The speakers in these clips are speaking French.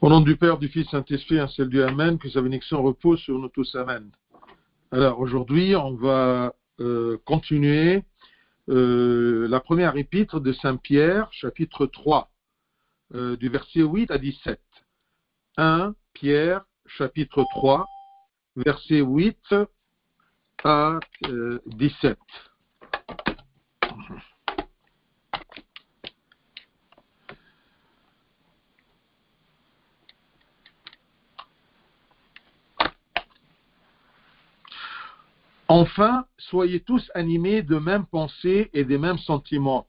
Au nom du Père, du Fils, Saint-Esprit, un seul Dieu, Amen, que sa bénédiction repose sur nous tous, Amen. Alors, aujourd'hui, on va continuer la première épître de Saint-Pierre, chapitre 3, du verset 8 à 17. 1 Pierre, chapitre 3, verset 8 à 17. Enfin, soyez tous animés de mêmes pensées et des mêmes sentiments,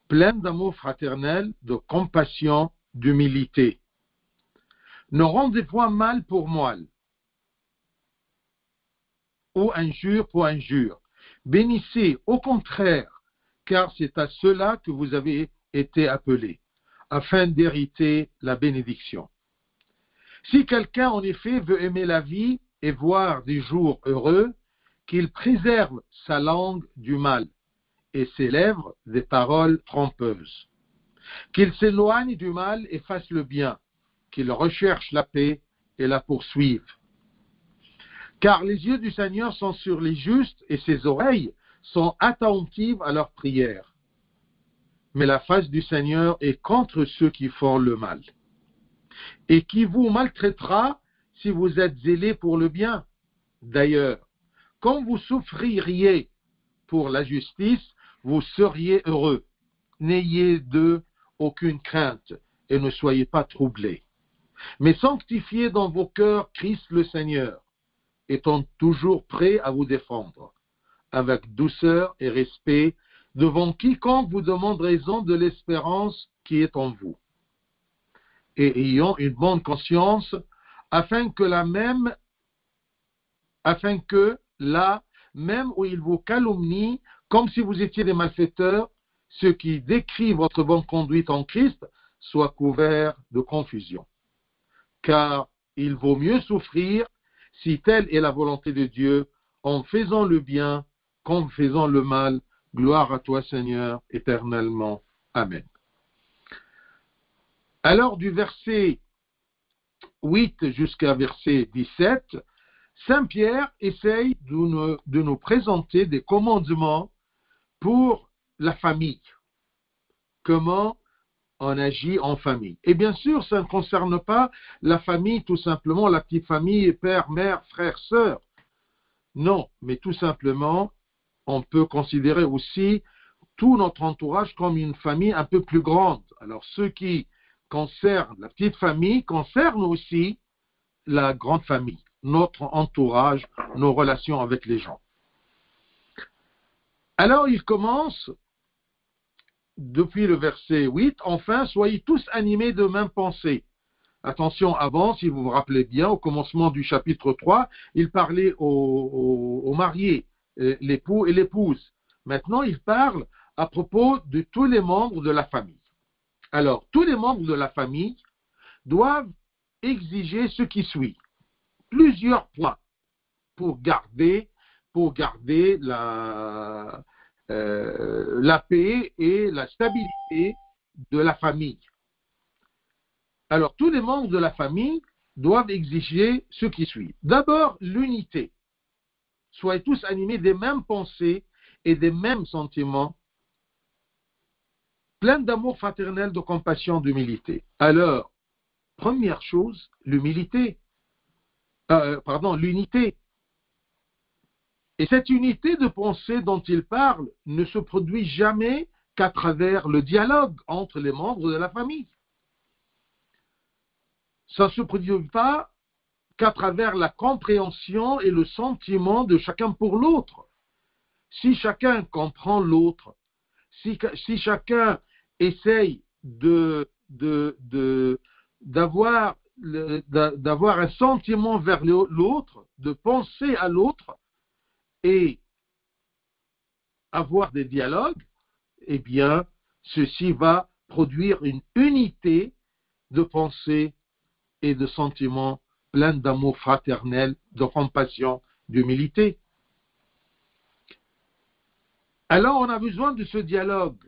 pleins d'amour fraternel, de compassion, d'humilité. Ne rendez point mal pour mal, ou injure pour injure. Bénissez, au contraire, car c'est à cela que vous avez été appelés, afin d'hériter la bénédiction. Si quelqu'un, en effet, veut aimer la vie et voir des jours heureux, qu'il préserve sa langue du mal et ses lèvres des paroles trompeuses. Qu'il s'éloigne du mal et fasse le bien, qu'il recherche la paix et la poursuive. Car les yeux du Seigneur sont sur les justes et ses oreilles sont attentives à leurs prières. Mais la face du Seigneur est contre ceux qui font le mal. Et qui vous maltraitera si vous êtes zélés pour le bien. D'ailleurs, quand vous souffririez pour la justice, vous seriez heureux. N'ayez d'eux aucune crainte et ne soyez pas troublés. Mais sanctifiez dans vos cœurs Christ le Seigneur, étant toujours prêt à vous défendre, avec douceur et respect, devant quiconque vous demande raison de l'espérance qui est en vous. Et ayant une bonne conscience, afin que là, même où ils vous calomnient, comme si vous étiez des malfaiteurs, ceux qui décrivent votre bonne conduite en Christ soient couverts de confusion. Car il vaut mieux souffrir, si telle est la volonté de Dieu, en faisant le bien qu'en faisant le mal. Gloire à toi, Seigneur, éternellement. Amen. Alors, du verset 8 jusqu'à verset 17, Saint Pierre essaye de nous présenter des commandements pour la famille. Comment on agit en famille. Et bien sûr, ça ne concerne pas la famille, tout simplement, la petite famille, père, mère, frère, sœur. Non, mais tout simplement, on peut considérer aussi tout notre entourage comme une famille un peu plus grande. Alors, ce qui concerne la petite famille concerne aussi la grande famille, notre entourage, nos relations avec les gens. Alors, il commence, depuis le verset 8, enfin, soyez tous animés de même pensée. Attention, avant, si vous vous rappelez bien, au commencement du chapitre 3, il parlait aux mariés, l'époux et l'épouse. Maintenant, il parle à propos de tous les membres de la famille. Alors, tous les membres de la famille doivent exiger ce qui suit. Plusieurs points pour garder la paix et la stabilité de la famille. Alors, tous les membres de la famille doivent exiger ce qui suit. D'abord, l'unité. Soyez tous animés des mêmes pensées et des mêmes sentiments, pleins d'amour fraternel, de compassion, d'humilité. Alors, première chose, l'unité. Et cette unité de pensée dont il parle ne se produit jamais qu'à travers le dialogue entre les membres de la famille. Ça ne se produit pas qu'à travers la compréhension et le sentiment de chacun pour l'autre. Si chacun comprend l'autre, si chacun essaye d'avoir un sentiment vers l'autre, de penser à l'autre et avoir des dialogues, eh bien, ceci va produire une unité de pensée et de sentiments pleins d'amour fraternel, de compassion, d'humilité. Alors, on a besoin de ce dialogue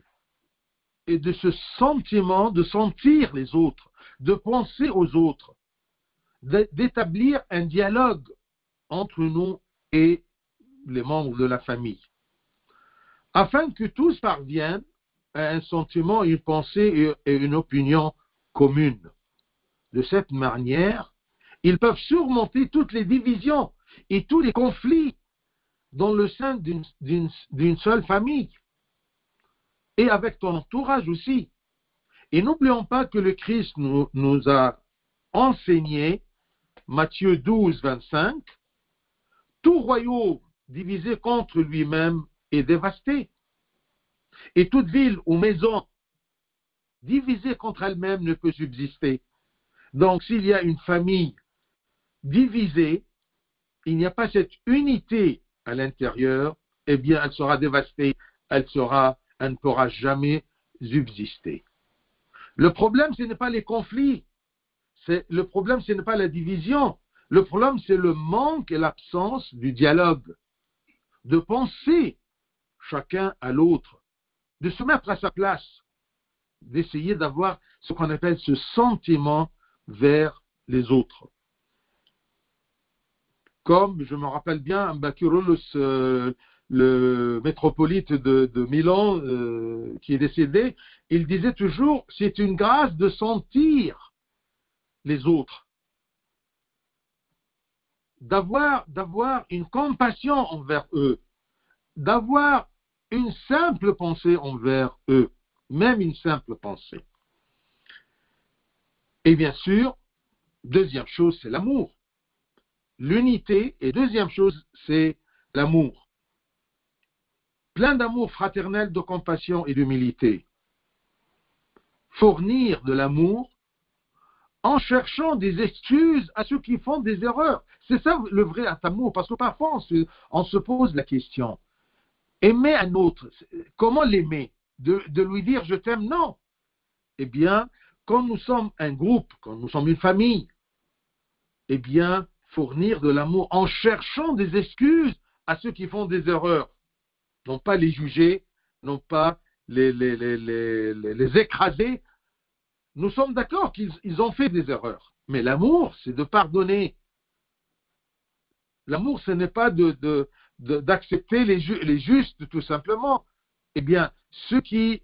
et de ce sentiment de sentir les autres, de penser aux autres, d'établir un dialogue entre nous et les membres de la famille, afin que tous parviennent à un sentiment, une pensée et une opinion commune. De cette manière, ils peuvent surmonter toutes les divisions et tous les conflits dans le sein d'une seule famille et avec ton entourage aussi. Et n'oublions pas que le Christ nous a enseigné, Matthieu 12, 25, tout royaume divisé contre lui-même est dévasté. Et toute ville ou maison divisée contre elle-même ne peut subsister. Donc, s'il y a une famille divisée, il n'y a pas cette unité à l'intérieur, eh bien, elle sera dévastée, elle ne pourra jamais subsister. Le problème, ce n'est pas les conflits, le problème, ce n'est pas la division, le problème, c'est le manque et l'absence du dialogue, de penser chacun à l'autre, de se mettre à sa place, d'essayer d'avoir ce qu'on appelle ce sentiment vers les autres. Comme je me rappelle bien, Bacurolus, le métropolite de Milan, qui est décédé, il disait toujours, c'est une grâce de sentir les autres, d'avoir une compassion envers eux, d'avoir une simple pensée envers eux, même une simple pensée. Et bien sûr, deuxième chose, c'est l'amour. L'unité, et deuxième chose, c'est l'amour. Plein d'amour fraternel, de compassion et d'humilité. Fournir de l'amour en cherchant des excuses à ceux qui font des erreurs. C'est ça le vrai amour, parce que parfois on se pose la question. Aimer un autre, comment l'aimer? De lui dire je t'aime? Non. Eh bien, quand nous sommes un groupe, quand nous sommes une famille, eh bien, fournir de l'amour en cherchant des excuses à ceux qui font des erreurs. Non pas les juger, non pas les écraser. Nous sommes d'accord qu'ils ont fait des erreurs. Mais l'amour, c'est de pardonner. L'amour, ce n'est pas d'accepter les justes, tout simplement. Eh bien, ceux qui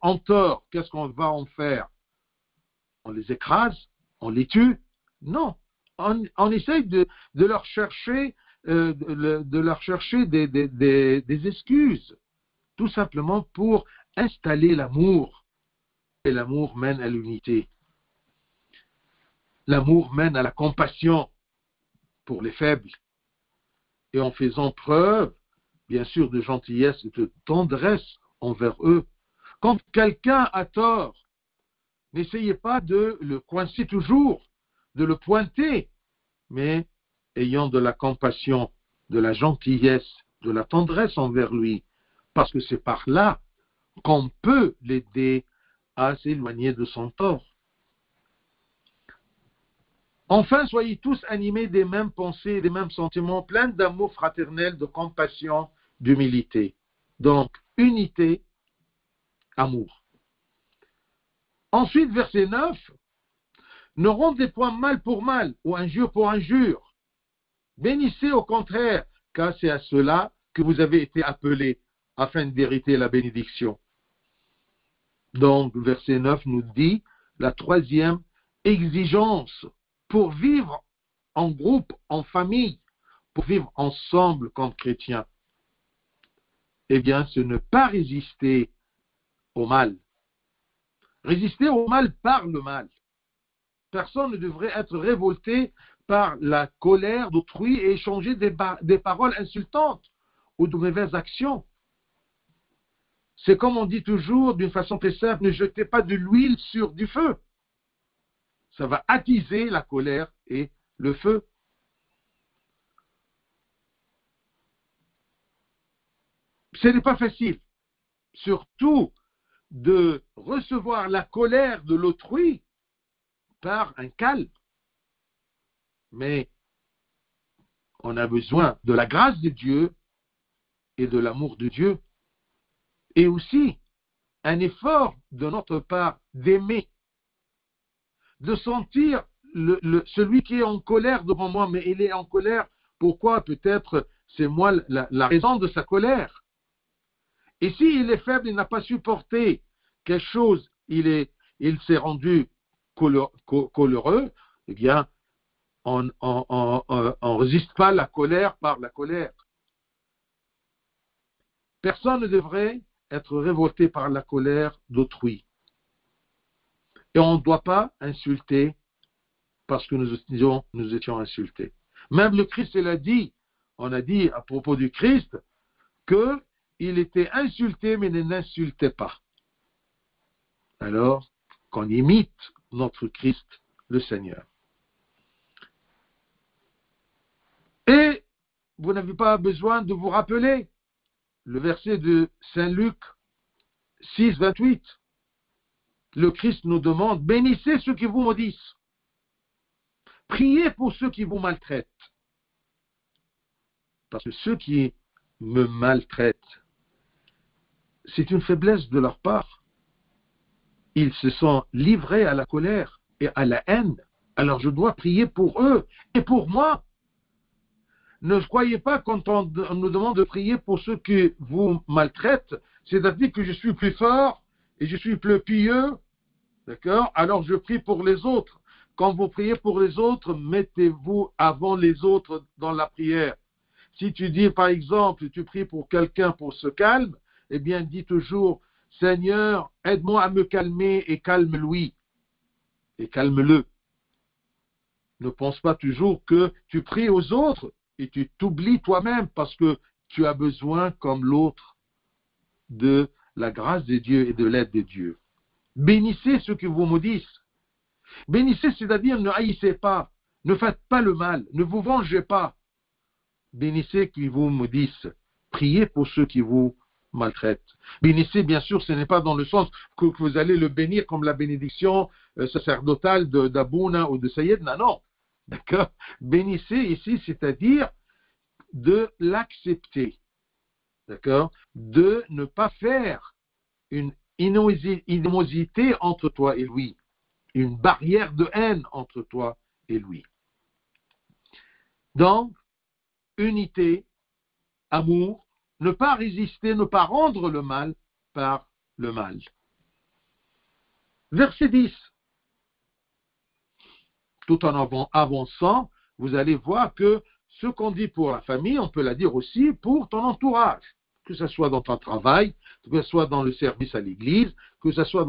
ont tort, qu'est-ce qu'on va en faire? On les écrase? On les tue? Non. On essaye de leur chercher, des excuses, tout simplement pour installer l'amour. Et l'amour mène à l'unité. L'amour mène à la compassion pour les faibles. Et en faisant preuve, bien sûr, de gentillesse et de tendresse envers eux. Quand quelqu'un a tort, n'essayez pas de le coincer toujours, de le pointer, mais ayant de la compassion, de la gentillesse, de la tendresse envers lui, parce que c'est par là qu'on peut l'aider à s'éloigner de son tort. Enfin, soyez tous animés des mêmes pensées, des mêmes sentiments, pleins d'amour fraternel, de compassion, d'humilité. Donc, unité, amour. Ensuite, verset 9, ne rendez point mal pour mal, ou injure pour injure. Bénissez au contraire, car c'est à cela que vous avez été appelés, afin d'hériter la bénédiction. Donc, verset 9 nous dit la troisième exigence pour vivre en groupe, en famille, pour vivre ensemble comme chrétiens. Eh bien, c'est ne pas résister au mal. Résister au mal par le mal. Personne ne devrait être révolté par la colère d'autrui et échanger des paroles insultantes ou de mauvaises actions. C'est comme on dit toujours, d'une façon très simple, ne jetez pas de l'huile sur du feu. Ça va attiser la colère et le feu. Ce n'est pas facile, surtout de recevoir la colère de l'autrui par un calme. Mais on a besoin de la grâce de Dieu et de l'amour de Dieu. Et aussi un effort de notre part d'aimer de sentir celui qui est en colère devant moi, mais il est en colère. Pourquoi? Peut-être c'est moi la raison de sa colère. Et s'il est faible, il n'a pas supporté quelque chose, il s'est rendu coléreux, eh bien, on ne résiste pas la colère par la colère. Personne ne devrait être révolté par la colère d'autrui. Et on ne doit pas insulter parce que nous étions insultés. Même le Christ l'a dit. On a dit à propos du Christ qu'il était insulté mais n'insultait pas. Alors qu'on imite notre Christ, le Seigneur. Et vous n'avez pas besoin de vous rappeler le verset de Saint Luc 6, 28. Le Christ nous demande, bénissez ceux qui vous maudissent. Priez pour ceux qui vous maltraitent. Parce que ceux qui me maltraitent, c'est une faiblesse de leur part. Ils se sont livrés à la colère et à la haine. Alors je dois prier pour eux et pour moi. Ne croyez pas quand on nous demande de prier pour ceux qui vous maltraitent, c'est-à-dire que je suis plus fort et je suis plus pieux, d'accord? Alors je prie pour les autres. Quand vous priez pour les autres, mettez-vous avant les autres dans la prière. Si tu dis, par exemple, tu pries pour quelqu'un pour se calmer, eh bien, dis toujours, Seigneur, aide-moi à me calmer et calme-lui. Et calme-le. Ne pense pas toujours que tu pries aux autres et tu t'oublies toi-même parce que tu as besoin, comme l'autre, de la grâce de Dieu et de l'aide de Dieu. Bénissez ceux qui vous maudissent. Bénissez, c'est-à-dire ne haïssez pas, ne faites pas le mal, ne vous vengez pas. Bénissez qui vous maudissent. Priez pour ceux qui vous maltraitent. Bénissez, bien sûr, ce n'est pas dans le sens que vous allez le bénir comme la bénédiction sacerdotale d'Abouna ou de Sayyidna, non. D'accord? Bénissez ici, c'est-à-dire de l'accepter. D'accord? De ne pas faire une animosité entre toi et lui. Une barrière de haine entre toi et lui. Donc, unité, amour, ne pas résister, ne pas rendre le mal par le mal. Verset 10. Tout en avançant, vous allez voir que ce qu'on dit pour la famille, on peut la dire aussi pour ton entourage. Que ce soit dans ton travail, que ce soit dans le service à l'église, que ce soit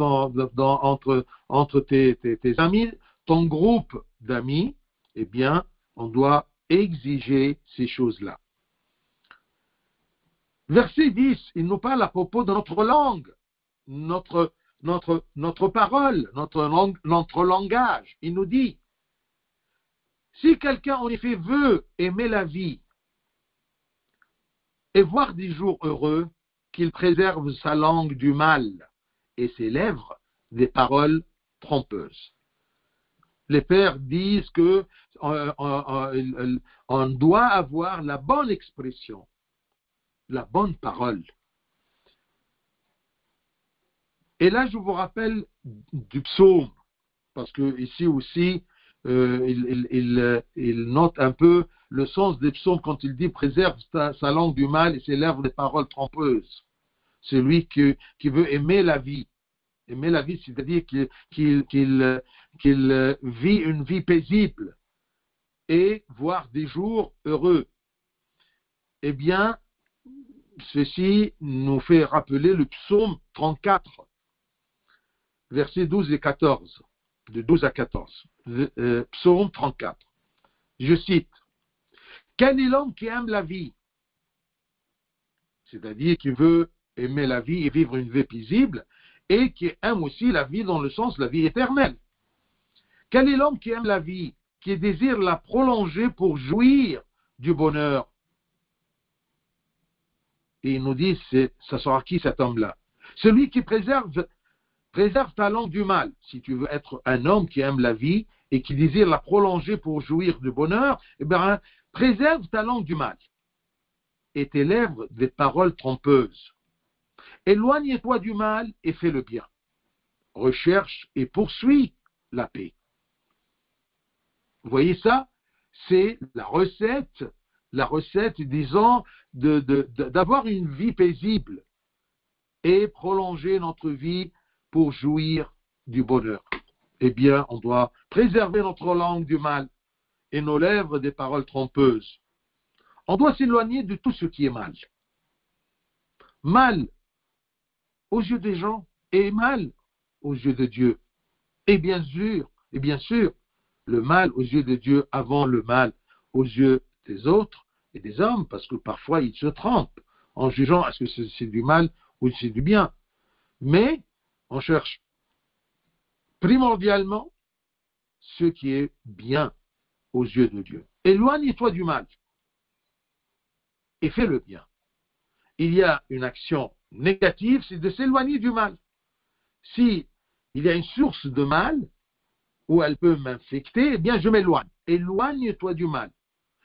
entre tes amis, ton groupe d'amis, eh bien, on doit exiger ces choses-là. Verset 10, il nous parle à propos de notre langue, notre parole, notre langage. Il nous dit, si quelqu'un en effet veut aimer la vie et voir des jours heureux, qu'il préserve sa langue du mal et ses lèvres des paroles trompeuses. Les pères disent que on doit avoir la bonne expression, la bonne parole. Et là, je vous rappelle du psaume, parce que ici aussi, il note un peu le sens des psaumes quand il dit préserve sa langue du mal et ses lèvres des paroles trompeuses. Celui qui veut aimer la vie. Aimer la vie, c'est-à-dire qu'il vit une vie paisible et voir des jours heureux. Eh bien, ceci nous fait rappeler le psaume 34, versets 12 et 14, de 12 à 14. Psaume 34. Je cite, « Quel est l'homme qui aime la vie ?» C'est-à-dire qui veut aimer la vie et vivre une vie paisible, et qui aime aussi la vie dans le sens de la vie éternelle. Quel est l'homme qui aime la vie, qui désire la prolonger pour jouir du bonheur? Et il nous dit, ça sera qui cet homme-là? Celui qui préserve ta langue du mal. Si tu veux être un homme qui aime la vie et qui désire la prolonger pour jouir du bonheur, eh bien, préserve ta langue du mal et tes lèvres des paroles trompeuses. Éloigne-toi du mal et fais le bien. Recherche et poursuis la paix. Vous voyez ça? C'est la recette, disons, d'avoir une vie paisible et prolonger notre vie pour jouir du bonheur. Eh bien, on doit préserver notre langue du mal et nos lèvres des paroles trompeuses. On doit s'éloigner de tout ce qui est mal. Mal aux yeux des gens et mal aux yeux de Dieu. Et bien sûr, le mal aux yeux de Dieu avant le mal aux yeux des autres et des hommes, parce que parfois ils se trompent en jugeant est-ce que c'est du mal ou c'est du bien. Mais on cherche primordialement ce qui est bien aux yeux de Dieu. Éloigne-toi du mal et fais le bien. Il y a une action négative, c'est de s'éloigner du mal. Si il y a une source de mal où elle peut m'infecter, eh bien je m'éloigne. Éloigne-toi du mal.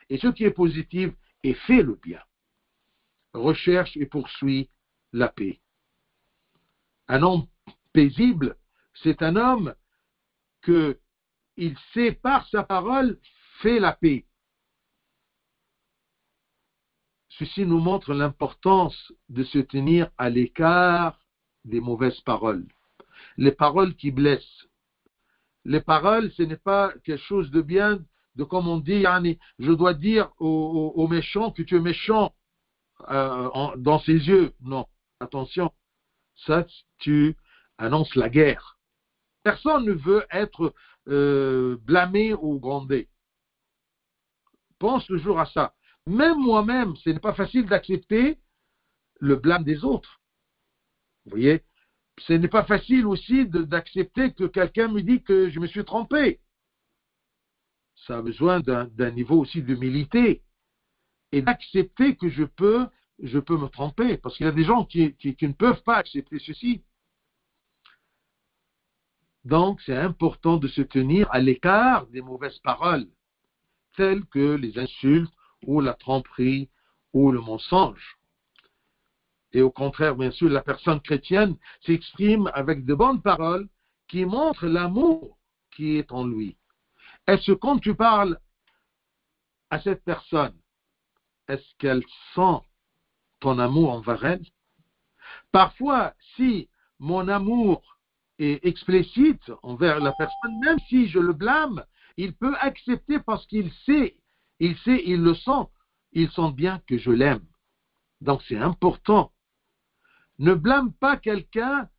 Et ce qui est positif, et fais le bien. Recherche et poursuis la paix. Un homme paisible, c'est un homme que il sait par sa parole fait la paix. Ceci nous montre l'importance de se tenir à l'écart des mauvaises paroles. Les paroles qui blessent. Les paroles, ce n'est pas quelque chose de bien, de comme on dit, je dois dire au méchant que tu es méchant dans ses yeux. Non, attention, ça, tu annonces la guerre. Personne ne veut être blâmé ou grondé. Pense toujours à ça. Même moi-même, ce n'est pas facile d'accepter le blâme des autres. Vous voyez, ce n'est pas facile aussi d'accepter que quelqu'un me dit que je me suis trompé. Ça a besoin d'un niveau aussi d'humilité et d'accepter que je peux me tromper. Parce qu'il y a des gens qui ne peuvent pas accepter ceci. Donc, c'est important de se tenir à l'écart des mauvaises paroles, telles que les insultes ou la tromperie ou le mensonge. Et au contraire, bien sûr, la personne chrétienne s'exprime avec de bonnes paroles qui montrent l'amour qui est en lui. Est-ce que quand tu parles à cette personne, est-ce qu'elle sent ton amour envers elle? Parfois, si mon amour est explicite envers la personne, même si je le blâme, il peut accepter parce qu'il sait, il le sent, il sent bien que je l'aime. Donc c'est important. Ne blâme pas quelqu'un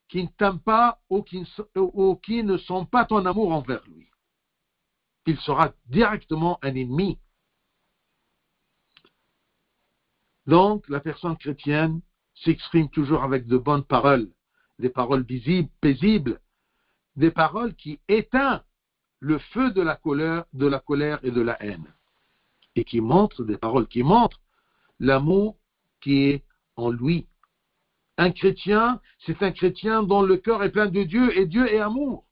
qui ne t'aime pas ou qui ne sent pas ton amour envers lui. Il sera directement un ennemi. Donc, la personne chrétienne s'exprime toujours avec de bonnes paroles, des paroles visibles, paisibles, des paroles qui éteignent le feu de la colère et de la haine, et qui montrent des paroles qui montrent l'amour qui est en lui. Un chrétien, c'est un chrétien dont le cœur est plein de Dieu et Dieu est amour.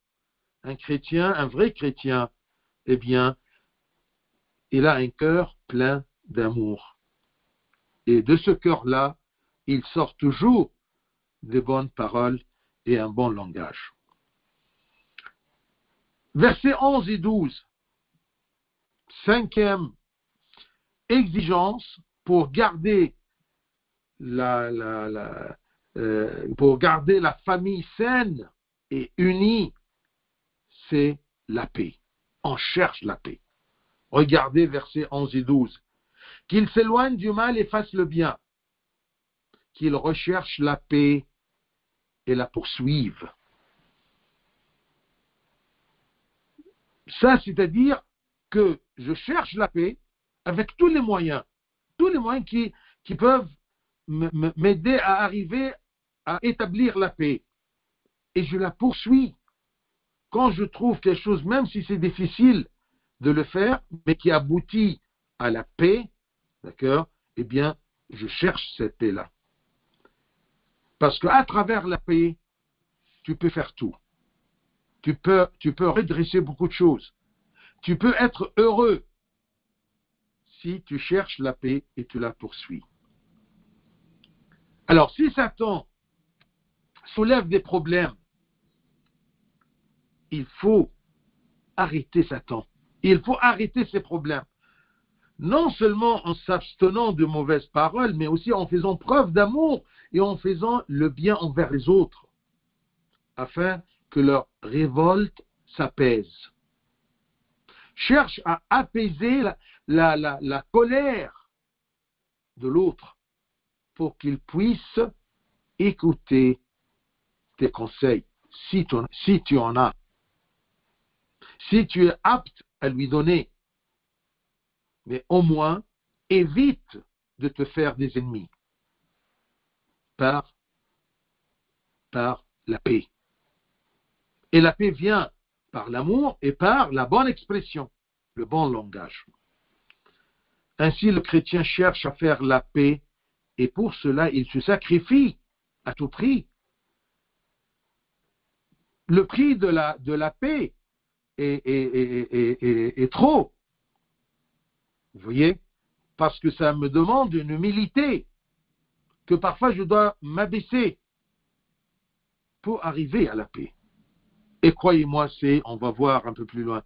Un chrétien, un vrai chrétien, eh bien, il a un cœur plein d'amour. Et de ce cœur-là, il sort toujours de bonnes paroles et un bon langage. Versets 11 et 12. Cinquième exigence pour garder la famille saine et unie, c'est la paix. On cherche la paix. Regardez versets 11 et 12. Qu'il s'éloigne du mal et fasse le bien. Qu'il recherche la paix et la poursuive. Ça, c'est-à-dire que je cherche la paix avec tous les moyens qui peuvent m'aider à arriver à établir la paix. Et je la poursuis. Quand je trouve quelque chose, même si c'est difficile de le faire, mais qui aboutit à la paix, d'accord, eh bien, je cherche cette paix-là. Parce qu'à travers la paix, tu peux faire tout. Tu peux redresser beaucoup de choses. Tu peux être heureux si tu cherches la paix et tu la poursuis. Alors, si Satan soulève des problèmes, il faut arrêter Satan Il faut arrêter ces problèmes. Non seulement en s'abstenant de mauvaises paroles, mais aussi en faisant preuve d'amour et en faisant le bien envers les autres, afin que leur révolte s'apaise. Cherche à apaiser la colère de l'autre pour qu'il puisse écouter tes conseils, si tu en as. Si tu es apte à lui donner, mais au moins, évite de te faire des ennemis par la paix. Et la paix vient par l'amour et par la bonne expression, le bon langage. Ainsi, le chrétien cherche à faire la paix et pour cela, il se sacrifie à tout prix. Le prix de la paix est trop. Vous voyez? Parce que ça me demande une humilité que parfois je dois m'abaisser pour arriver à la paix. Et croyez-moi, on va voir un peu plus loin,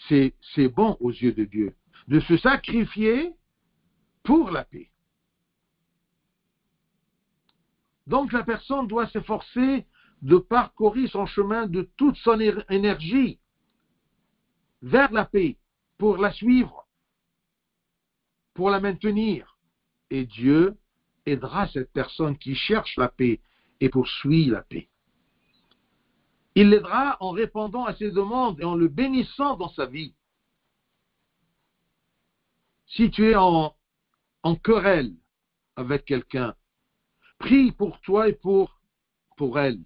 c'est bon aux yeux de Dieu de se sacrifier pour la paix. Donc la personne doit s'efforcer de parcourir son chemin de toute son énergie vers la paix, pour la suivre, pour la maintenir. Et Dieu aidera cette personne qui cherche la paix et poursuit la paix. Il l'aidera en répondant à ses demandes et en le bénissant dans sa vie. Si tu es en querelle avec quelqu'un, prie pour toi et pour elle.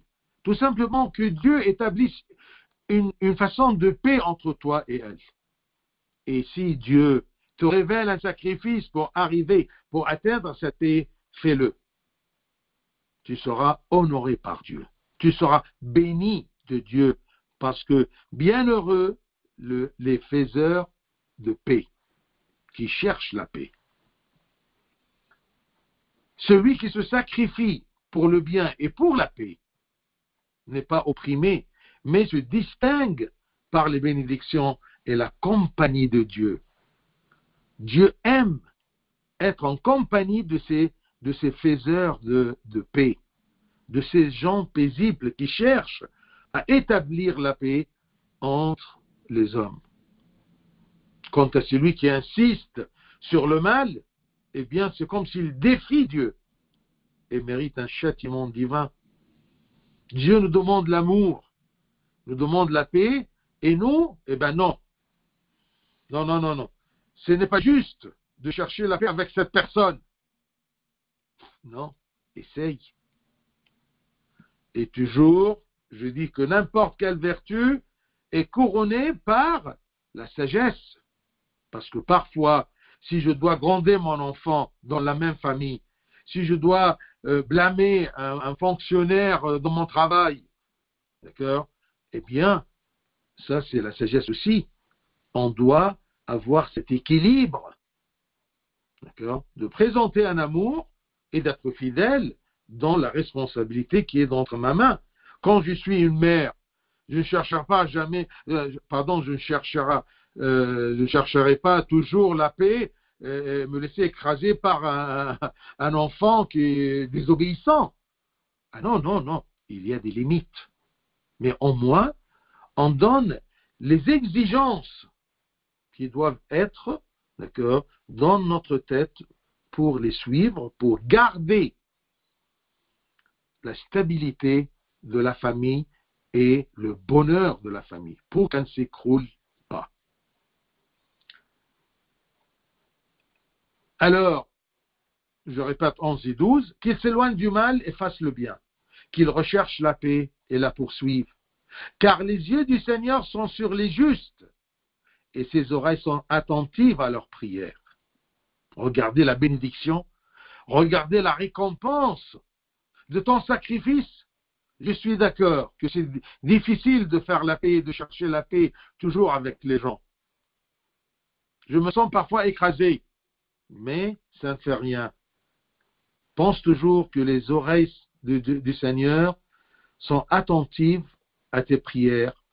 Tout simplement que Dieu établisse une façon de paix entre toi et elle. Et si Dieu te révèle un sacrifice pour atteindre cette paix, fais-le. Tu seras honoré par Dieu. Tu seras béni de Dieu, parce que bienheureux les faiseurs de paix, qui cherchent la paix. Celui qui se sacrifie pour le bien et pour la paix n'est pas opprimé, mais se distingue par les bénédictions et la compagnie de Dieu. Dieu aime être en compagnie de ces faiseurs de paix, de ces gens paisibles qui cherchent à établir la paix entre les hommes. Quant à celui qui insiste sur le mal, eh bien, c'est comme s'il défie Dieu et mérite un châtiment divin. Dieu nous demande l'amour, nous demande la paix, et nous, eh bien non. Non. Ce n'est pas juste de chercher la paix avec cette personne. Non, essaye. Et toujours, je dis que n'importe quelle vertu est couronnée par la sagesse. Parce que parfois, si je dois gronder mon enfant dans la même famille, si je dois blâmer un fonctionnaire dans mon travail, d'accord? Eh bien, ça c'est la sagesse aussi. On doit avoir cet équilibre, d'accord? De présenter un amour et d'être fidèle dans la responsabilité qui est entre ma main. Quand je suis une mère, je ne chercherai pas jamais, je ne chercherai pas toujours la paix, me laisser écraser par un enfant qui est désobéissant. Ah non, il y a des limites. Mais au moins, on donne les exigences qui doivent être, d'accord, dans notre tête pour les suivre, pour garder la stabilité de la famille et le bonheur de la famille, pour qu'elle ne s'écroule pas. Alors, je répète 11 et 12, qu'il s'éloigne du mal et fasse le bien, qu'il recherche la paix et la poursuive. Car les yeux du Seigneur sont sur les justes et ses oreilles sont attentives à leurs prières. Regardez la bénédiction, regardez la récompense de ton sacrifice. Je suis d'accord que c'est difficile de faire la paix et de chercher la paix toujours avec les gens. Je me sens parfois écrasé, mais ça ne fait rien. Pense toujours que les oreilles du Seigneur sont attentives à tes prières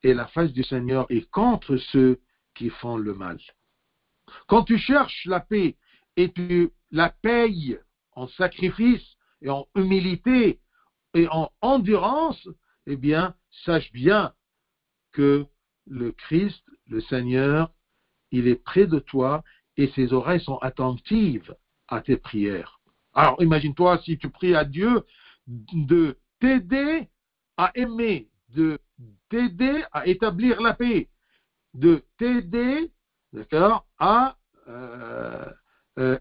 et la face du Seigneur est contre ceux qui font le mal. Quand tu cherches la paix et tu la payes en sacrifice et en humilité et en endurance, eh bien, sache bien que le Christ, le Seigneur, il est près de toi et ses oreilles sont attentives à tes prières. Alors, imagine-toi si tu pries à Dieu de t'aider à aimer, de t'aider à établir la paix, de t'aider, d'accord, à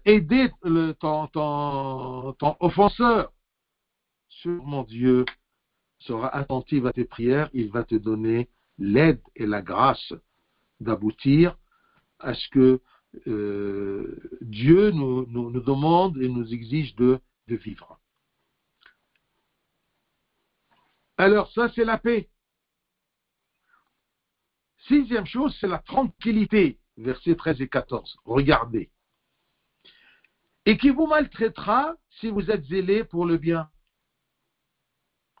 aider ton offenseur. Sûrement Dieu sera attentif à tes prières, il va te donner l'aide et la grâce d'aboutir à ce que Dieu nous demande et nous exige de vivre. Alors ça, c'est la paix. Sixième chose, c'est la tranquillité. Versets 13 et 14. Regardez. Et qui vous maltraitera si vous êtes zélé pour le bien?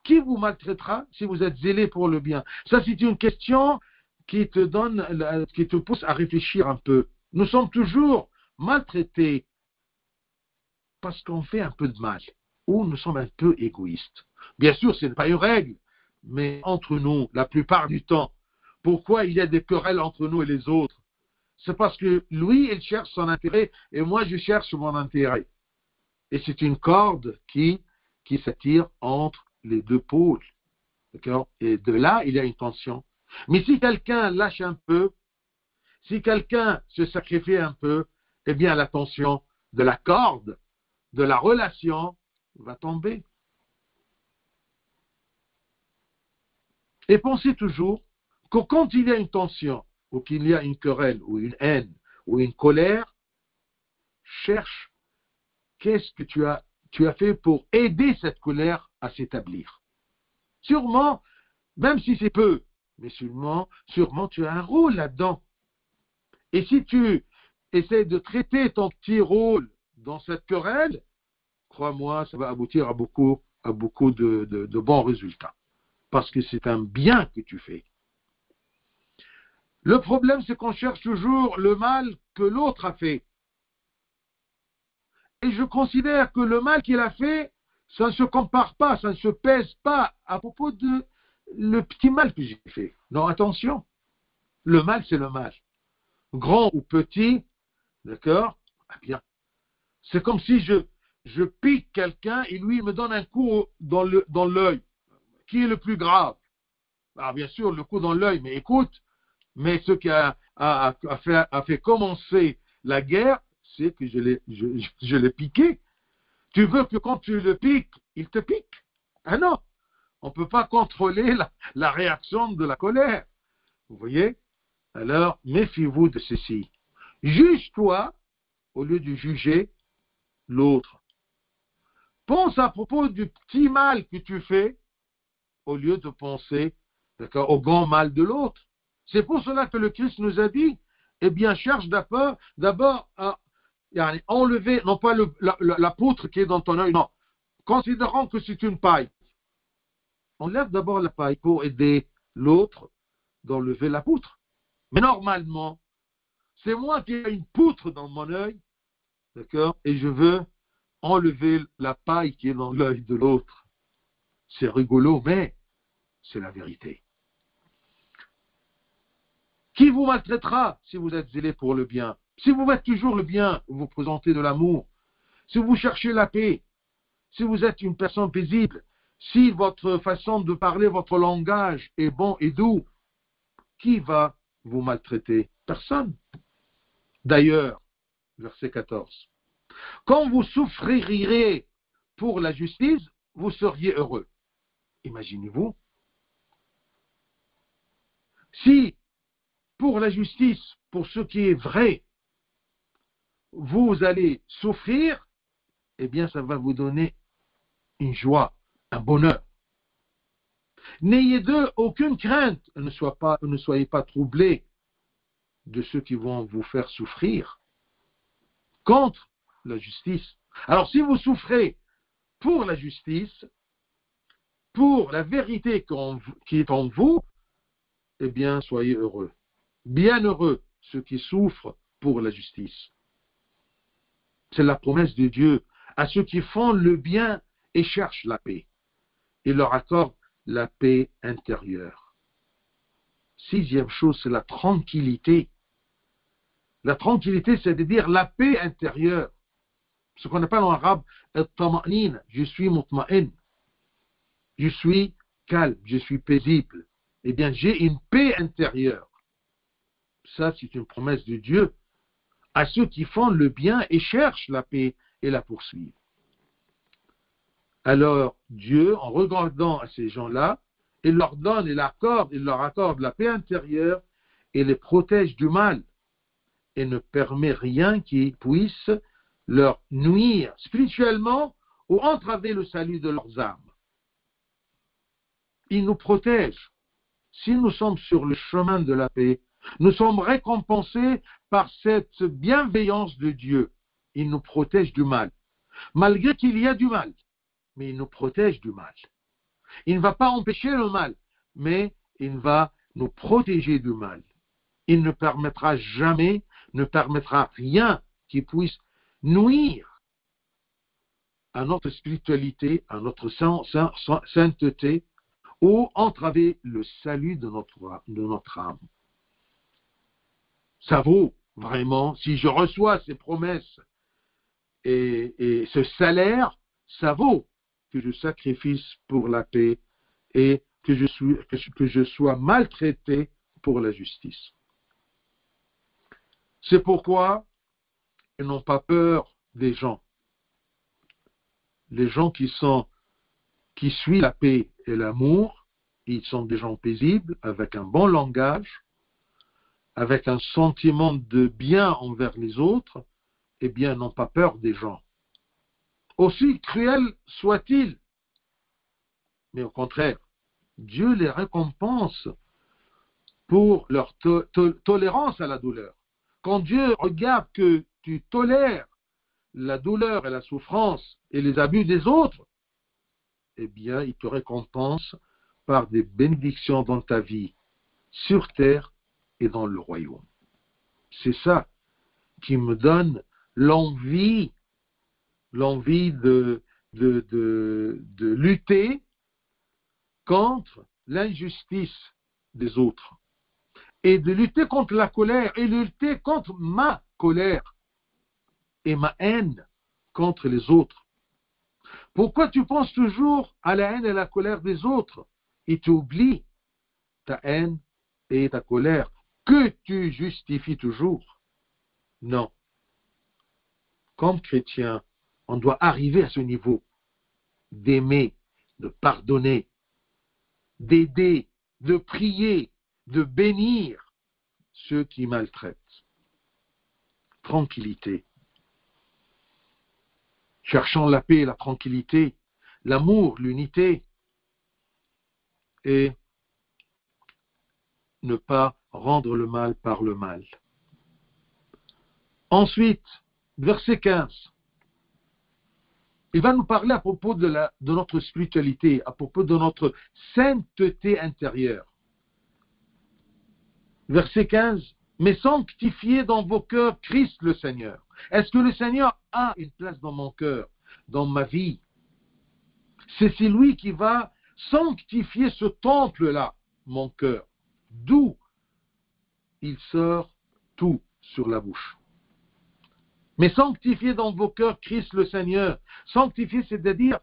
Qui vous maltraitera si vous êtes zélé pour le bien? Ça, c'est une question qui te pousse à réfléchir un peu. Nous sommes toujours maltraités parce qu'on fait un peu de mal ou nous sommes un peu égoïstes. Bien sûr, ce n'est pas une règle, mais entre nous, la plupart du temps, pourquoi il y a des querelles entre nous et les autres? C'est parce que lui, il cherche son intérêt et moi, je cherche mon intérêt. Et c'est une corde qui s'attire entre les deux pôles. D'accord? Et de là, il y a une tension. Mais si quelqu'un lâche un peu, si quelqu'un se sacrifie un peu, eh bien, la tension de la corde, de la relation, va tomber. Et pensez toujours que quand il y a une tension, ou qu'il y a une querelle, ou une haine, ou une colère, cherche qu'est-ce que tu as fait pour aider cette colère à s'établir. Sûrement, même si c'est peu, mais sûrement tu as un rôle là-dedans. Et si tu essaies de traiter ton petit rôle dans cette querelle, crois-moi, ça va aboutir à beaucoup de bons résultats. Parce que c'est un bien que tu fais. Le problème, c'est qu'on cherche toujours le mal que l'autre a fait. Et je considère que le mal qu'il a fait, ça ne se compare pas, ça ne se pèse pas à propos de le petit mal que j'ai fait. Non, attention. Le mal, c'est le mal. Grand ou petit, d'accord? Eh bien, c'est comme si je pique quelqu'un et lui, il me donne un coup dans l'œil. Qui est le plus grave? Ah, bien sûr, le coup dans l'œil, mais écoute, mais ce qui a fait commencer la guerre, c'est que je l'ai piqué. Tu veux que quand tu le piques, il te pique? Ah non, on ne peut pas contrôler la réaction de la colère. Vous voyez? Alors, méfiez-vous de ceci. Juge-toi au lieu de juger l'autre. Pense à propos du petit mal que tu fais au lieu de penser, d'accord, au grand mal de l'autre. C'est pour cela que le Christ nous a dit, eh bien, cherche d'abord à enlever, non pas la poutre qui est dans ton œil, non. Considérons que c'est une paille. Enlève d'abord la paille pour aider l'autre d'enlever la poutre. Mais normalement, c'est moi qui ai une poutre dans mon œil, d'accord, et je veux enlever la paille qui est dans l'œil de l'autre. C'est rigolo, mais c'est la vérité. Qui vous maltraitera si vous êtes zélé pour le bien? Si vous faites toujours le bien, vous présentez de l'amour, si vous cherchez la paix, si vous êtes une personne paisible, si votre façon de parler, votre langage est bon et doux, qui va vous maltraiter? Personne. D'ailleurs, verset 14, quand vous souffrirez pour la justice, vous seriez heureux. Imaginez-vous. Si, pour la justice, pour ce qui est vrai, vous allez souffrir, eh bien, ça va vous donner une joie, un bonheur. N'ayez d'eux aucune crainte, ne soyez pas troublés de ceux qui vont vous faire souffrir contre la justice. Alors, si vous souffrez pour la justice, pour la vérité qui est en vous, eh bien, soyez heureux. Bienheureux, ceux qui souffrent pour la justice. C'est la promesse de Dieu à ceux qui font le bien et cherchent la paix. Il leur accorde la paix intérieure. Sixième chose, c'est la tranquillité. La tranquillité, c'est-à-dire la paix intérieure. Ce qu'on appelle en arabe, al-tama'nin, je suis mutma'in. Je suis calme, je suis paisible. Eh bien, j'ai une paix intérieure. Ça, c'est une promesse de Dieu à ceux qui font le bien et cherchent la paix et la poursuivent. Alors, Dieu, en regardant à ces gens-là, il leur donne, il leur accorde la paix intérieure et les protège du mal et ne permet rien qui puisse leur nuire spirituellement ou entraver le salut de leurs âmes. Il nous protège. Si nous sommes sur le chemin de la paix, nous sommes récompensés par cette bienveillance de Dieu. Il nous protège du mal. Malgré qu'il y a du mal, mais il nous protège du mal. Il ne va pas empêcher le mal, mais il va nous protéger du mal. Il ne permettra jamais, ne permettra rien qui puisse nuire à notre spiritualité, à notre sainteté, ou entraver le salut de notre âme. Ça vaut vraiment, si je reçois ces promesses et ce salaire, ça vaut que je sacrifie pour la paix et que je sois maltraité pour la justice. C'est pourquoi ils n'ont pas peur des gens. Les gens qui suivent la paix et l'amour, ils sont des gens paisibles, avec un bon langage, avec un sentiment de bien envers les autres, eh bien, n'ont pas peur des gens. Aussi cruels soient-ils, mais au contraire, Dieu les récompense pour leur tolérance à la douleur. Quand Dieu regarde que tu tolères la douleur et la souffrance et les abus des autres, eh bien, il te récompense par des bénédictions dans ta vie, sur terre et dans le royaume. C'est ça qui me donne l'envie de lutter contre l'injustice des autres et de lutter contre la colère et de lutter contre ma colère et ma haine contre les autres. Pourquoi tu penses toujours à la haine et la colère des autres et tu oublies ta haine et ta colère que tu justifies toujours? Non. Comme chrétien, on doit arriver à ce niveau d'aimer, de pardonner, d'aider, de prier, de bénir ceux qui maltraitent. Tranquillité. Cherchons la paix, la tranquillité, l'amour, l'unité, et ne pas rendre le mal par le mal. Ensuite, verset 15. Il va nous parler à propos de notre spiritualité, à propos de notre sainteté intérieure. Verset 15. Mais sanctifiez dans vos cœurs Christ le Seigneur. Est-ce que le Seigneur a une place dans mon cœur, dans ma vie? C'est lui qui va sanctifier ce temple-là, mon cœur. D'où il sort tout sur la bouche. Mais sanctifiez dans vos cœurs Christ le Seigneur. Sanctifier, c'est-à-dire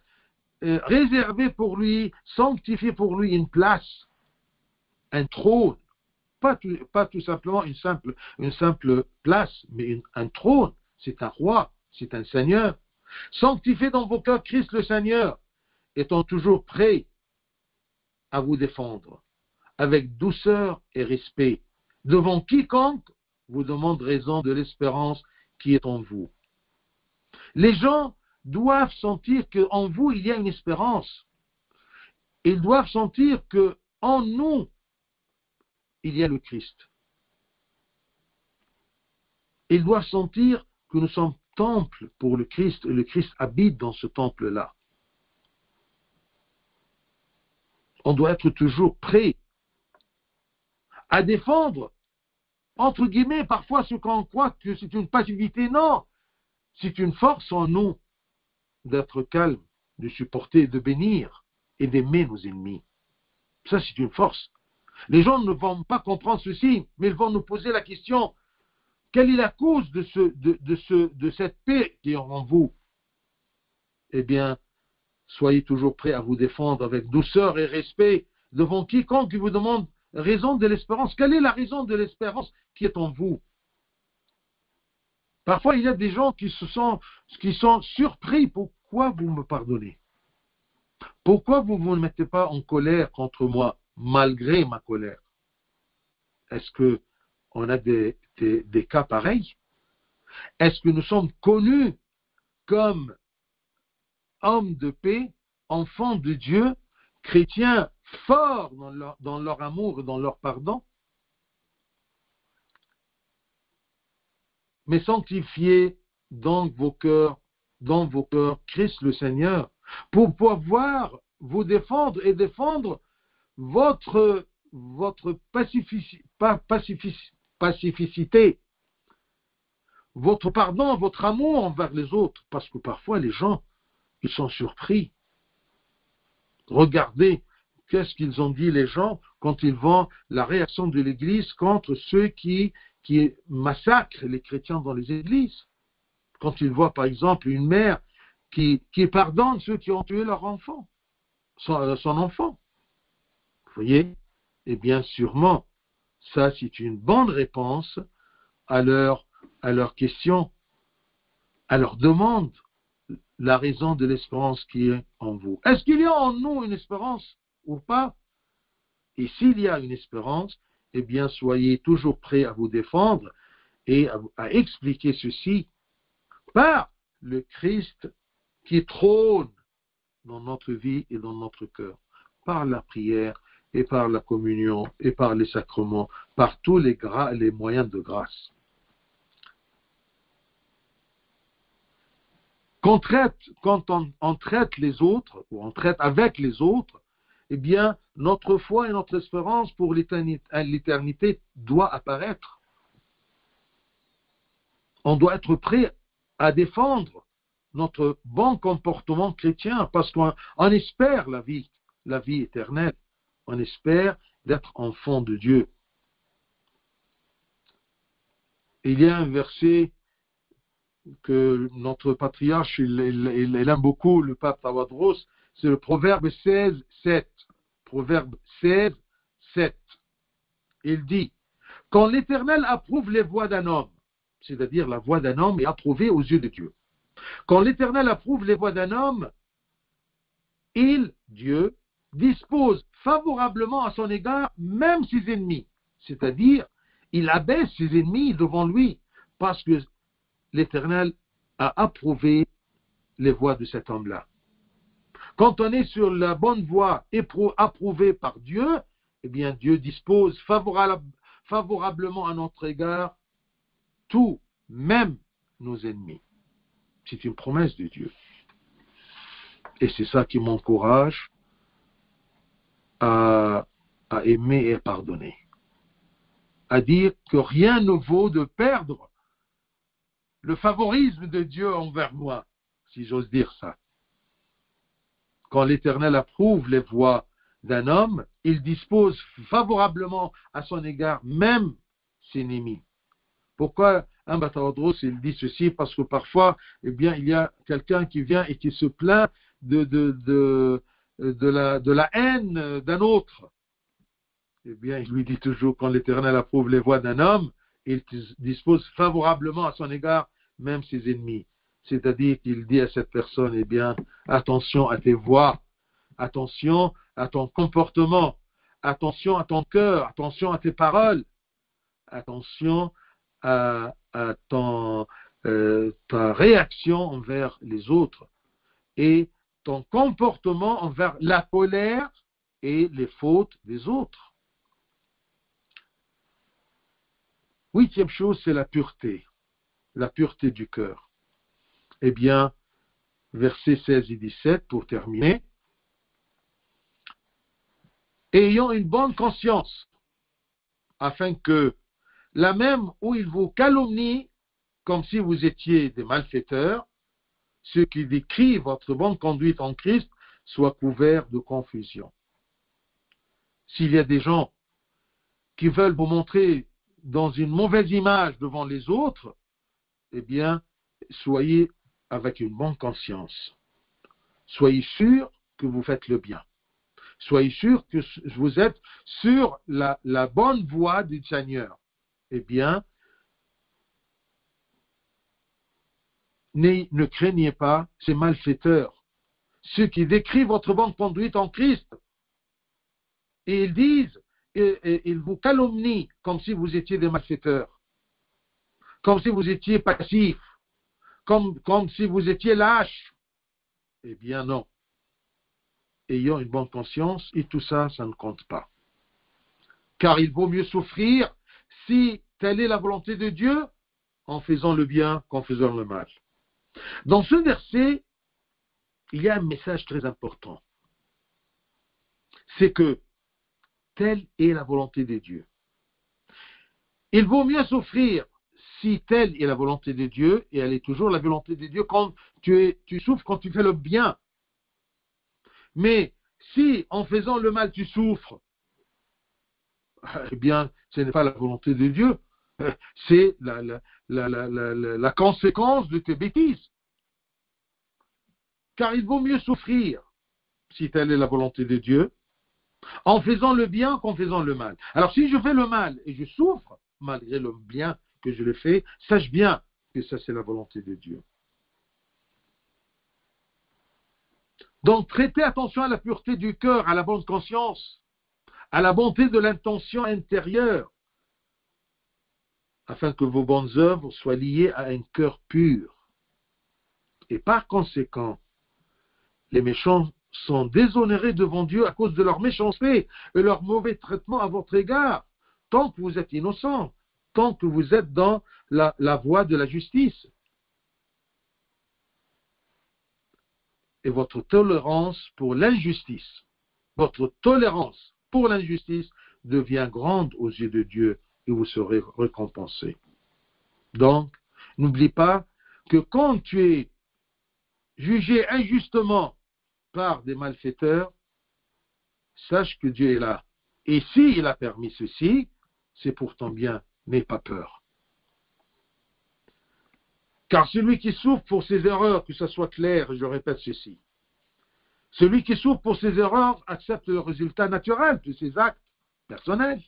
réserver pour lui, sanctifier pour lui une place, un trône. Pas tout simplement une simple place, mais un trône. C'est un roi, c'est un Seigneur. Sanctifiez dans vos cœurs Christ le Seigneur, étant toujours prêt à vous défendre, avec douceur et respect, devant quiconque vous demande raison de l'espérance qui est en vous. Les gens doivent sentir qu'en vous, il y a une espérance. Ils doivent sentir qu'en nous, il y a le Christ. Ils doivent sentir que nous sommes temple pour le Christ et le Christ habite dans ce temple-là. On doit être toujours prêt à défendre entre guillemets, parfois ce qu'on croit que c'est une passivité. Non, c'est une force en nous d'être calme, de supporter, de bénir et d'aimer nos ennemis. Ça, c'est une force. Les gens ne vont pas comprendre ceci, mais ils vont nous poser la question, quelle est la cause de cette paix qui est en vous? Eh bien, soyez toujours prêts à vous défendre avec douceur et respect devant quiconque vous demande raison de l'espérance. Quelle est la raison de l'espérance qui est en vous? Parfois, il y a des gens qui sont surpris. Pourquoi vous me pardonnez? Pourquoi vous ne vous mettez pas en colère contre moi, malgré ma colère? Est-ce qu'on a des cas pareils? Est-ce que nous sommes connus comme hommes de paix, enfants de Dieu, chrétiens forts dans leur amour et dans leur pardon? Mais sanctifiez donc vos cœurs, dans vos cœurs, Christ le Seigneur, pour pouvoir vous défendre et défendre votre pacificité, votre pardon, votre amour envers les autres, parce que parfois les gens, ils sont surpris. Regardez, qu'est-ce qu'ils ont dit les gens quand ils voient la réaction de l'Église contre ceux qui massacrent les chrétiens dans les églises. Quand ils voient par exemple une mère qui pardonne ceux qui ont tué leur enfant, son enfant. Vous voyez? Eh bien sûrement, ça c'est une bonne réponse à leur question, à leur demande, la raison de l'espérance qui est en vous. Est-ce qu'il y a en nous une espérance ou pas? Et s'il y a une espérance, eh bien soyez toujours prêts à vous défendre et à expliquer ceci par le Christ qui trône dans notre vie et dans notre cœur, par la prière et par la communion et par les sacrements, par tous les moyens de grâce. Quand on traite les autres, ou on traite avec les autres, eh bien, notre foi et notre espérance pour l'éternité doit apparaître. On doit être prêt à défendre notre bon comportement chrétien, parce qu'on espère la vie éternelle. On espère d'être enfant de Dieu. Il y a un verset que notre patriarche, il aime beaucoup, le pape Tawadros, c'est le Proverbe 16, 7. Proverbe 16, 7. Il dit, quand l'Éternel approuve les voies d'un homme, c'est-à-dire la voie d'un homme est approuvée aux yeux de Dieu. Quand l'Éternel approuve les voies d'un homme, Dieu, dispose favorablement à son égard même ses ennemis. C'est-à-dire, il abaisse ses ennemis devant lui, parce que l'Éternel a approuvé les voies de cet homme-là. Quand on est sur la bonne voie approuvée par Dieu, eh bien Dieu dispose favorablement à notre égard tout, même nos ennemis. C'est une promesse de Dieu. Et c'est ça qui m'encourage à aimer et pardonner. À dire que rien ne vaut de perdre le favorisme de Dieu envers moi, si j'ose dire ça. Quand l'Éternel approuve les voies d'un homme, il dispose favorablement à son égard même ses ennemis. Pourquoi un Batawadros, il dit ceci? Parce que parfois, eh bien, il y a quelqu'un qui vient et qui se plaint de la haine d'un autre. Eh bien, il lui dit toujours, quand l'Éternel approuve les voies d'un homme, il dispose favorablement à son égard même ses ennemis. C'est-à-dire qu'il dit à cette personne, eh bien, attention à tes voies, attention à ton comportement, attention à ton cœur, attention à tes paroles, attention à ta réaction envers les autres et ton comportement envers la colère et les fautes des autres. 8e chose, c'est la pureté du cœur. Eh bien, versets 16 et 17 pour terminer. Ayons une bonne conscience, afin que la même où il vous calomnie comme si vous étiez des malfaiteurs, ceux qui décrivent votre bonne conduite en Christ soient couverts de confusion. S'il y a des gens qui veulent vous montrer dans une mauvaise image devant les autres, eh bien, soyez avec une bonne conscience. Soyez sûr que vous faites le bien. Soyez sûr que vous êtes sur la bonne voie du Seigneur. Eh bien, ne craignez pas ces malfaiteurs, ceux qui décrivent votre bonne conduite en Christ. Et ils disent, et ils vous calomnient comme si vous étiez des malfaiteurs, comme si vous étiez passifs, comme si vous étiez lâches. Eh bien non. Ayons une bonne conscience et tout ça, ça ne compte pas. Car il vaut mieux souffrir si telle est la volonté de Dieu en faisant le bien qu'en faisant le mal. Dans ce verset, il y a un message très important. C'est que telle est la volonté de Dieu. Il vaut mieux souffrir si telle est la volonté de Dieu, et elle est toujours la volonté de Dieu quand tu souffres, quand tu fais le bien. Mais si en faisant le mal tu souffres, eh bien, ce n'est pas la volonté de Dieu, c'est la conséquence de tes bêtises. Car il vaut mieux souffrir, si telle est la volonté de Dieu, en faisant le bien qu'en faisant le mal. Alors si je fais le mal et je souffre, malgré le bien que je le fais, sache bien que ça c'est la volonté de Dieu. Donc prêtez attention à la pureté du cœur, à la bonne conscience, à la bonté de l'intention intérieure, afin que vos bonnes œuvres soient liées à un cœur pur. Et par conséquent, les méchants sont déshonorés devant Dieu à cause de leur méchanceté et leur mauvais traitement à votre égard, tant que vous êtes innocents, tant que vous êtes dans la voie de la justice. Et votre tolérance pour l'injustice devient grande aux yeux de Dieu et vous serez récompensés. Donc, n'oublie pas que quand tu es jugé injustement par des malfaiteurs, sache que Dieu est là. Et s'il a permis ceci, c'est pour ton bien, n'aie pas peur. Car celui qui souffre pour ses erreurs, que ce soit clair, je répète ceci, celui qui souffre pour ses erreurs accepte le résultat naturel de ses actes personnels.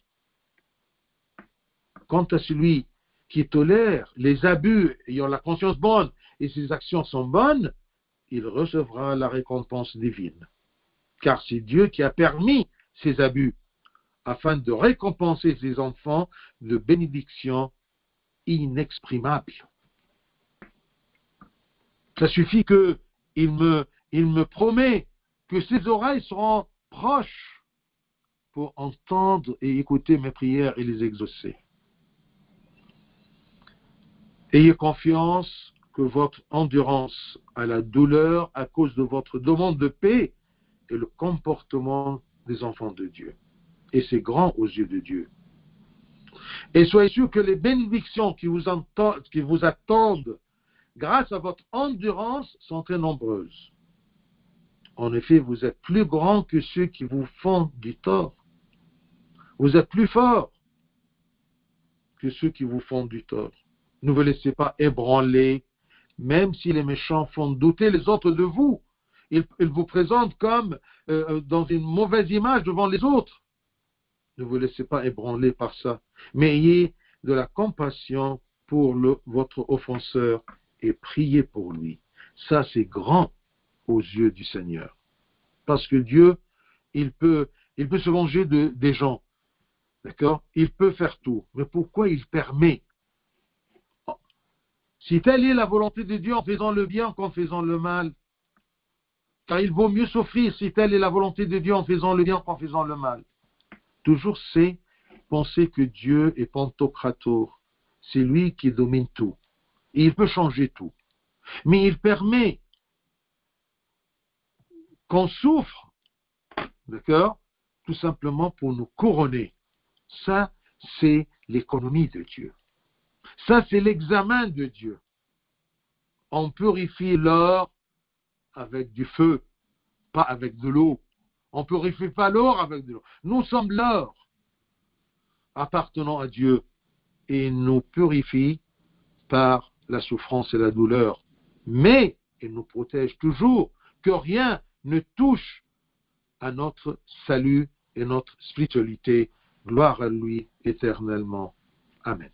Quant à celui qui tolère les abus ayant la conscience bonne et ses actions sont bonnes, il recevra la récompense divine. Car c'est Dieu qui a permis ces abus afin de récompenser ses enfants de bénédictions inexprimables. Ça suffit qu'il me promet que ses oreilles seront proches pour entendre et écouter mes prières et les exaucer. Ayez confiance que votre endurance à la douleur à cause de votre demande de paix est le comportement des enfants de Dieu. Et c'est grand aux yeux de Dieu. Et soyez sûr que les bénédictions qui vous attendent grâce à votre endurance sont très nombreuses. En effet, vous êtes plus grand que ceux qui vous font du tort. Vous êtes plus fort que ceux qui vous font du tort. Ne vous laissez pas ébranler, même si les méchants font douter les autres de vous. Ils vous présentent comme dans une mauvaise image devant les autres. Ne vous laissez pas ébranler par ça, mais ayez de la compassion pour votre offenseur et priez pour lui. Ça, c'est grand aux yeux du Seigneur. Parce que Dieu, il peut se venger des gens. D'accord? Il peut faire tout. Mais pourquoi il permet? Si telle est la volonté de Dieu en faisant le bien qu'en faisant le mal, car il vaut mieux souffrir si telle est la volonté de Dieu en faisant le bien qu'en faisant le mal. Toujours c'est penser que Dieu est Pantocrator. C'est lui qui domine tout. Et il peut changer tout. Mais il permet qu'on souffre, d'accord, tout simplement pour nous couronner. Ça, c'est l'économie de Dieu. Ça, c'est l'examen de Dieu. On purifie l'or avec du feu, pas avec de l'eau. On ne purifie pas l'or avec de l'eau. Nous sommes l'or appartenant à Dieu et il nous purifie par la souffrance et la douleur. Mais il nous protège toujours, que rien ne touche à notre salut et notre spiritualité. Gloire à lui éternellement. Amen.